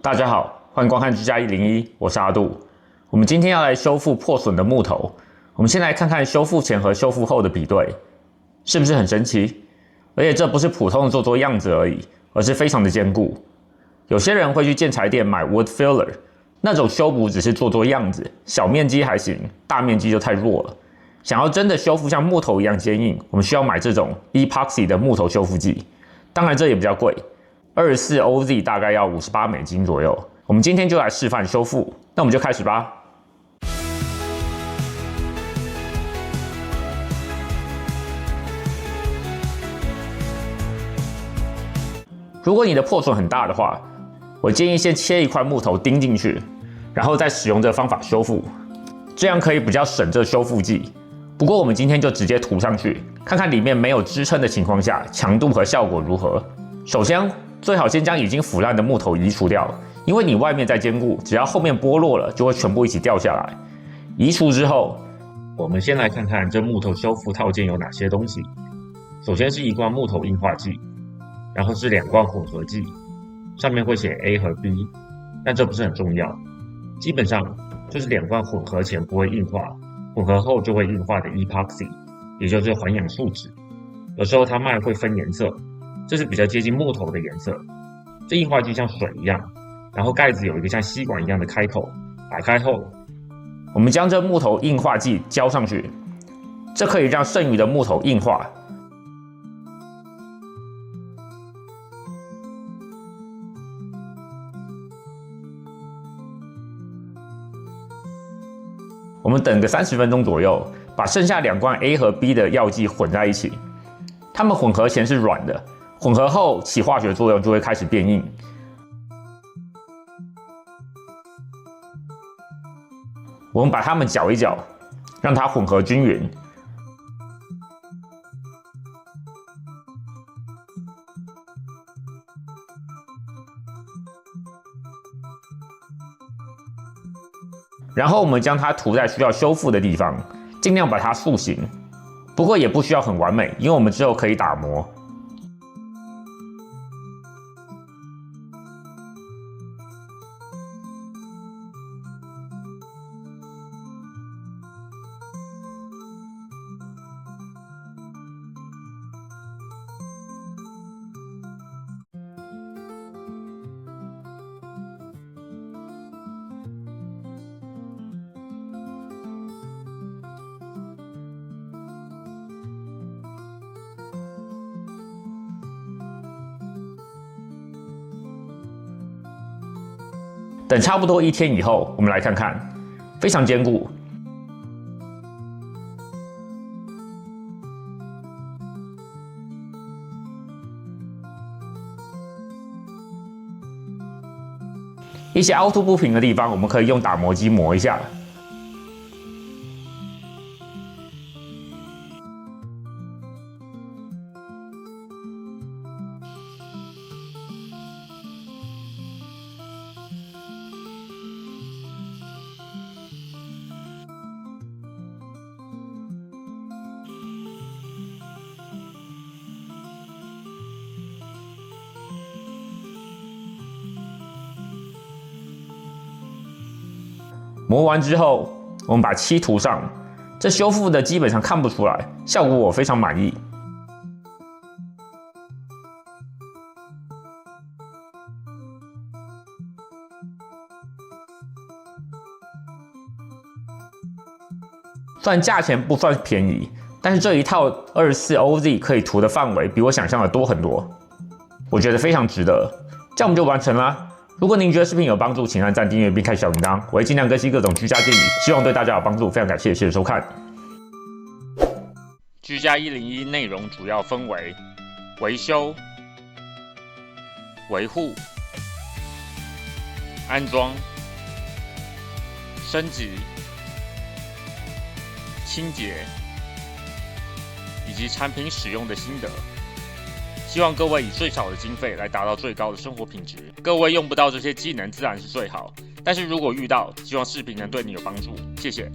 大家好，欢迎观看居家101，我是阿杜。我们今天要来修复破损的木头。我们先来看看修复前和修复后的比对，是不是很神奇？而且这不是普通的做样子而已，而是非常的坚固。有些人会去建材店买 wood filler， 那种修补只是做样子，小面积还行，大面积就太弱了。想要真的修复像木头一样坚硬，我们需要买这种 epoxy 的木头修复剂。当然这也比较贵，24 OZ 大概要$58左右。我们今天就来示范修复，那我们就开始吧。如果你的破损很大的话，我建议先切一块木头钉进去，然后再使用这个方法修复，这样可以比较省这修复剂。不过我们今天就直接涂上去，看看里面没有支撑的情况下，强度和效果如何。首先，最好先将已经腐烂的木头移除掉，因为你外面再坚固，只要后面剥落了，就会全部一起掉下来。移除之后，我们先来看看这木头修复套件有哪些东西。首先是一罐木头硬化剂，然后是2罐混合剂，上面会写 A 和 B， 但这不是很重要。基本上就是2罐混合前不会硬化，混合后就会硬化的 epoxy， 也就是环氧树脂。有时候它卖会分颜色，这是比较接近木头的颜色。这硬化剂像水一样，然后盖子有一个像吸管一样的开口，打开后，我们将这木头硬化剂浇上去，这可以让剩余的木头硬化。我们等个30分钟左右，把剩下2罐 A 和 B 的药剂混在一起。它们混合前是软的，混合后起化学作用就会开始变硬。我们把它们搅一搅，让它混合均匀。然后我们将它涂在需要修复的地方，尽量把它塑形。不过也不需要很完美，因为我们之后可以打磨。等差不多1天以后，我们来看看，非常坚固。一些凹凸不平的地方，我们可以用打磨机磨一下。磨完之后，我们把漆涂上，这修复的基本上看不出来，效果我非常满意。虽然价钱不算便宜，但是这一套24 OZ 可以涂的范围比我想象的多很多，我觉得非常值得。这样我们就完成啦。如果您觉得视频有帮助，请按赞、订阅并开小铃铛，我会尽量更新各种居家建议，希望对大家有帮助。非常感谢，谢谢收看。居家101内容主要分为维修、维护、安装、升级、清洁以及产品使用的心得。希望各位以最少的经费来达到最高的生活品质。各位用不到这些技能自然是最好，但是如果遇到，希望视频能对你有帮助。谢谢。